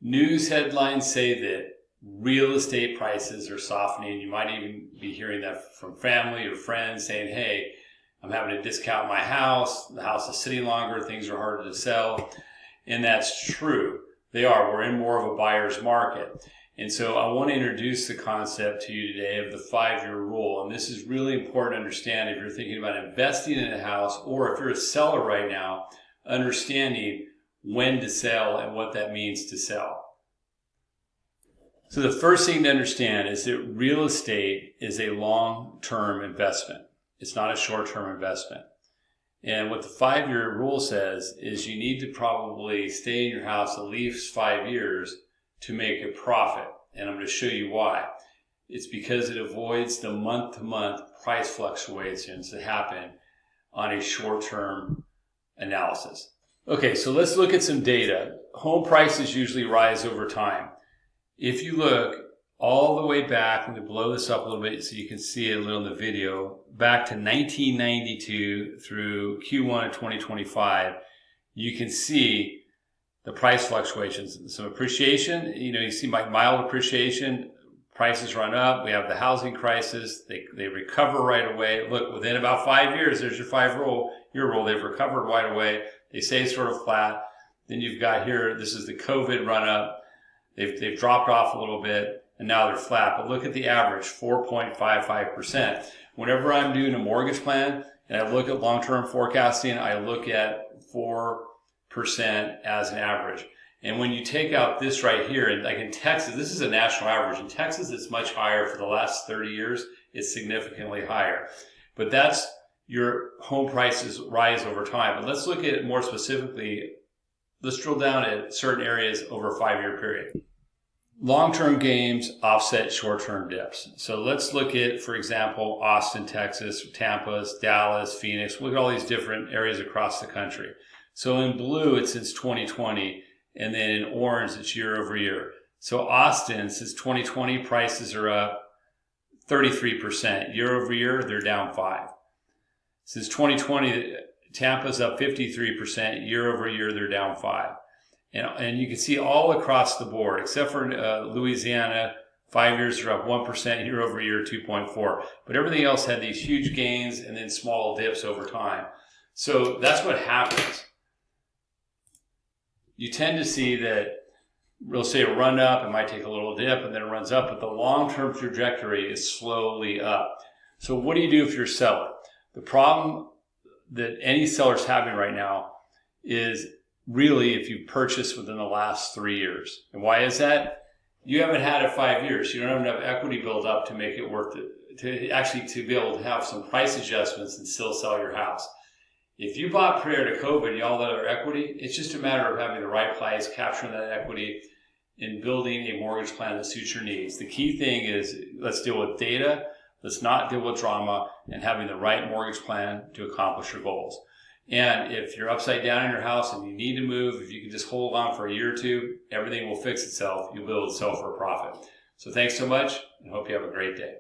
News headlines say that real estate prices are softening. You might even be hearing that from family or friends saying, hey, I'm having to discount my house. The house is sitting longer. Things are harder to sell. And that's true. They are. We're in more of a buyer's market. And so I want to introduce the concept to you today of the 5-year rule. And this is really important to understand if you're thinking about investing in a house, or if you're a seller right now, understanding when to sell and what that means to sell. So the first thing to understand is that real estate is a long-term investment. It's not a short-term investment. And what the 5-year rule says is you need to probably stay in your house at least 5 years to make a profit. And I'm going to show you why. It's because it avoids the month-to-month price fluctuations that happen on a short-term analysis. Okay, so let's look at some data. Home prices usually rise over time. If you look all the way back, I'm going to blow this up a little bit so you can see it a little in the video, back to 1992 through Q1 of 2025, you can see the price fluctuations. Some appreciation, you see mild appreciation, prices run up. We have the housing crisis. They recover right away. Look, within about 5 years, there's your 5-year rule. They've recovered right away. They stay sort of flat. Then you've got here, this is the COVID run up. They've dropped off a little bit and now they're flat. But look at the average, 4.55%. Whenever I'm doing a mortgage plan and I look at long-term forecasting, I look at 4% as an average. And when you take out this right here, and like in Texas, this is a national average. In Texas, it's much higher. For the last 30 years, it's significantly higher. But that's your home prices rise over time. But let's look at it more specifically. Let's drill down at certain areas over a 5-year period. Long-term gains offset short-term dips. So let's look at, for example, Austin, Texas, Tampa, Dallas, Phoenix. Look at all these different areas across the country. So in blue, it's since 2020, and then in orange, it's year over year. So Austin, since 2020, prices are up 33%. Year over year, they're down 5%. Since 2020, Tampa's up 53%. Year over year, they're down 5%. And you can see all across the board, except for Louisiana, 5 years are up 1%, year over year 2.4%. But everything else had these huge gains and then small dips over time. So that's what happens. You tend to see that real estate will run up, it might take a little dip, and then it runs up, but the long-term trajectory is slowly up. So what do you do if you're a seller? The problem that any seller's having right now is really if you purchased within the last 3 years. And why is that? You haven't had it 5 years. You don't have enough equity built up to make it worth it, to be able to have some price adjustments and still sell your house. If you bought prior to COVID and you all that other equity, it's just a matter of having the right price, capturing that equity, and building a mortgage plan that suits your needs. The key thing is let's deal with data, let's not deal with drama, and having the right mortgage plan to accomplish your goals. And if you're upside down in your house and you need to move, if you can just hold on for a year or two, everything will fix itself. You'll be able to sell for a profit. So thanks so much, and hope you have a great day.